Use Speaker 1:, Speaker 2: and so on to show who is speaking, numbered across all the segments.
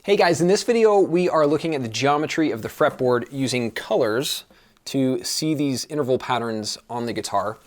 Speaker 1: Hey guys, in this video we are looking at the geometry of the fretboard using colors to see these interval patterns on the guitar.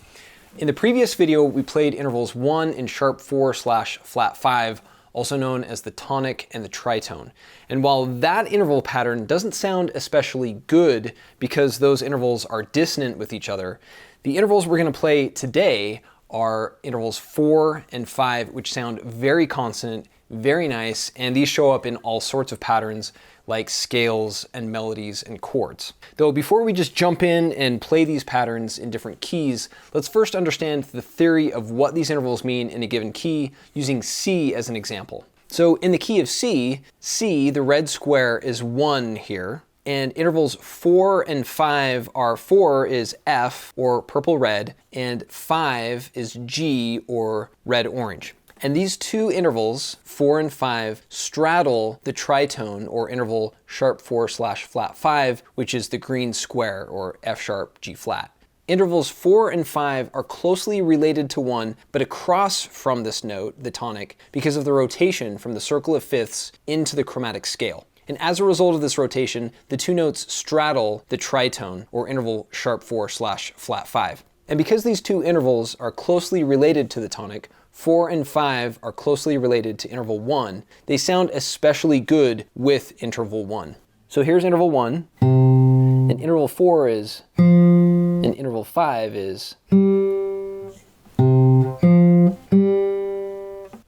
Speaker 1: In the previous video we played intervals 1 in sharp 4/flat 5, also known as the tonic and the tritone. And while that interval pattern doesn't sound especially good because those intervals are dissonant with each other, the intervals we're going to play today are intervals 4 and 5, which sound very consonant, very nice, and these show up in all sorts of patterns like scales and melodies and chords. Though before we just jump in and play these patterns in different keys, let's first understand the theory of what these intervals mean in a given key using C as an example. So in the key of C, the red square is 1 here, and intervals 4 and 5 are 4 is F or purple red, and 5 is G or red orange. And these two intervals, 4 and 5, straddle the tritone or interval sharp 4/flat 5, which is the green square or F sharp G flat. Intervals 4 and 5 are closely related to 1, but across from this note, the tonic, because of the rotation from the circle of fifths into the chromatic scale. And as a result of this rotation, the two notes straddle the tritone or interval sharp 4/flat 5. And because these two intervals are closely related to the tonic, 4 and 5 are closely related to interval 1, they sound especially good with interval 1. So here's interval 1, and interval 4 is, and interval 5 is.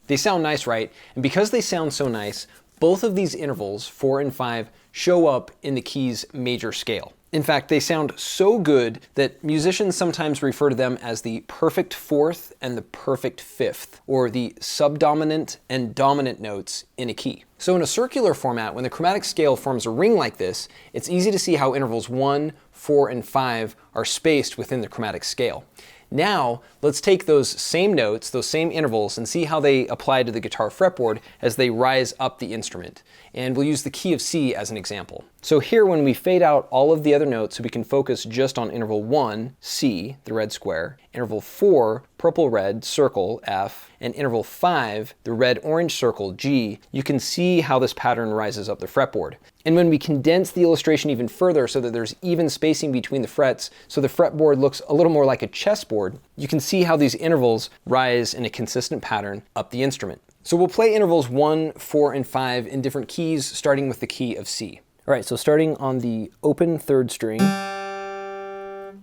Speaker 1: They sound nice, right? And because they sound so nice, both of these intervals, 4 and 5, show up in the key's major scale. In fact, they sound so good that musicians sometimes refer to them as the perfect fourth and the perfect fifth, or the subdominant and dominant notes in a key. So in a circular format, when the chromatic scale forms a ring like this, it's easy to see how intervals 1, 4, and 5 are spaced within the chromatic scale. Now, let's take those same notes, those same intervals, and see how they apply to the guitar fretboard as they rise up the instrument. And we'll use the key of C as an example. So here, when we fade out all of the other notes so we can focus just on interval 1, C, the red square, interval 4, purple red circle, F, and interval 5, the red orange circle, G, you can see how this pattern rises up the fretboard. And when we condense the illustration even further so that there's even spacing between the frets, so the fretboard looks a little more like a chessboard, you can see how these intervals rise in a consistent pattern up the instrument. So we'll play intervals 1, 4, and 5 in different keys, starting with the key of C. All right, so starting on the open 3rd string,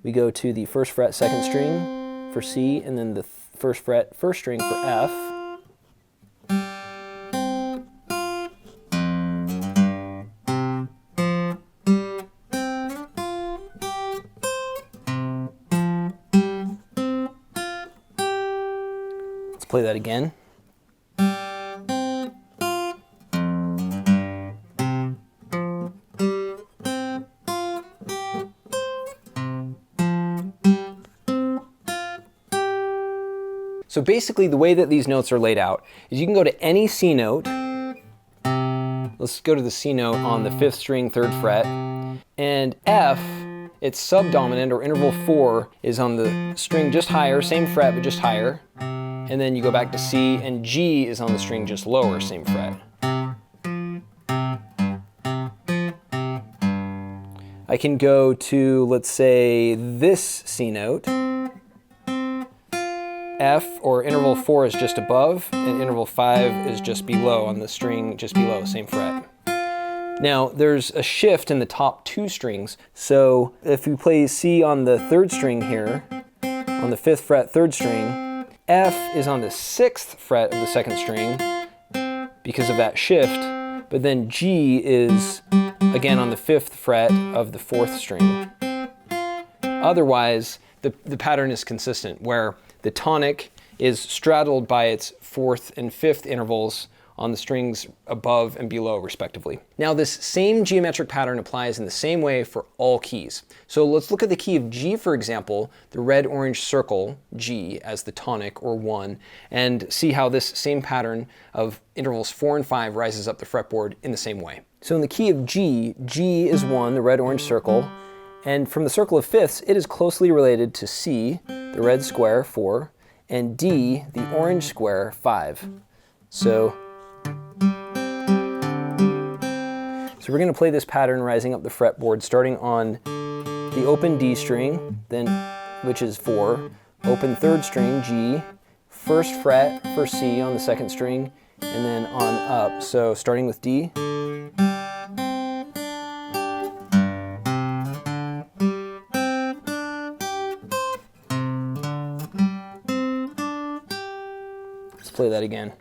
Speaker 1: we go to the 1st fret 2nd string for C, and then the 1st fret 1st string for F. Let's play that again. So basically the way that these notes are laid out is you can go to any C note. Let's go to the C note on the 5th string, 3rd fret. And F, its subdominant or interval 4 is on the string just higher, same fret but just higher. And then you go back to C, and G is on the string just lower, same fret. I can go to, let's say, this C note. F, or interval 4, is just above, and interval 5 is just below on the string just below, same fret. Now, there's a shift in the top 2 strings, so if we play C on the 3rd string here, on the 5th fret 3rd string, F is on the 6th fret of the 2nd string because of that shift, but then G is again on the 5th fret of the 4th string. Otherwise, the pattern is consistent, where the tonic is straddled by its 4th and 5th intervals on the strings above and below, respectively. Now, this same geometric pattern applies in the same way for all keys. So let's look at the key of G, for example, the red-orange circle, G, as the tonic, or 1, and see how this same pattern of intervals 4 and 5 rises up the fretboard in the same way. So in the key of G, G is 1, the red-orange circle, and from the circle of fifths, it is closely related to C, the red square, 4, and D, the orange square, 5. So So we're going to play this pattern rising up the fretboard, starting on the open D string, then which is 4, open 3rd string G, 1st fret for C on the 2nd string, and then on up. So starting with D. Let's play that again.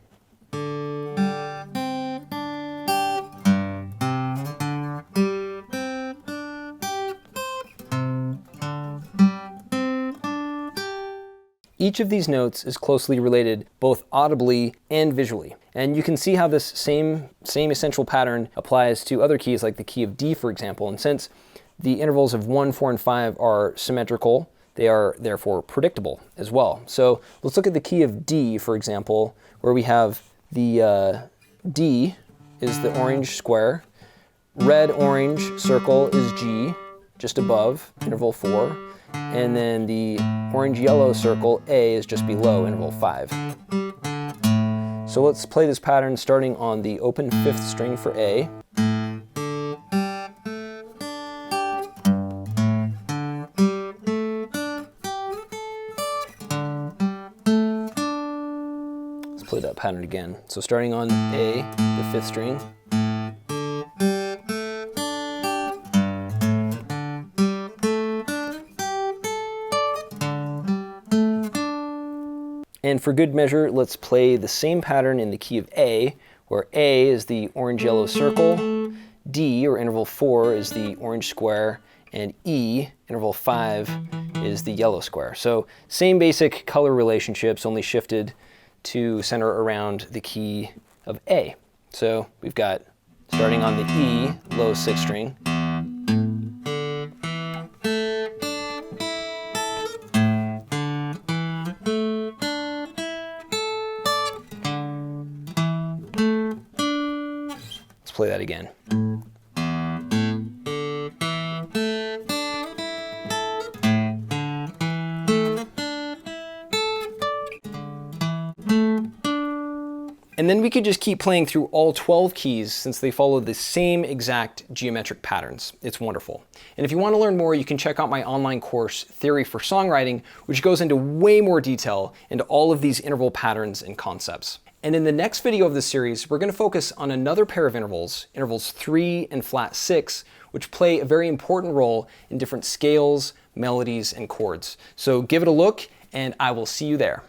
Speaker 1: Each of these notes is closely related both audibly and visually. And you can see how this same essential pattern applies to other keys like the key of D, for example. And since the intervals of 1, 4, and 5 are symmetrical, they are therefore predictable as well. So let's look at the key of D, for example, where we have the D is the orange square, red-orange circle is G, just above interval 4, and then the orange-yellow circle, A, is just below interval 5. So let's play this pattern starting on the open 5th string for A. Let's play that pattern again. So starting on A, the 5th string. And for good measure, let's play the same pattern in the key of A, where A is the orange-yellow circle, D, or interval 4, is the orange square, and E, interval 5, is the yellow square. So same basic color relationships, only shifted to center around the key of A. So we've got, starting on the E, low 6th string, play that again. And then we could just keep playing through all 12 keys since they follow the same exact geometric patterns. It's wonderful. And if you want to learn more, you can check out my online course, Theory for Songwriting, which goes into way more detail into all of these interval patterns and concepts. And in the next video of this series, we're going to focus on another pair of intervals, intervals 3 and flat 6, which play a very important role in different scales, melodies, and chords. So give it a look, and I will see you there.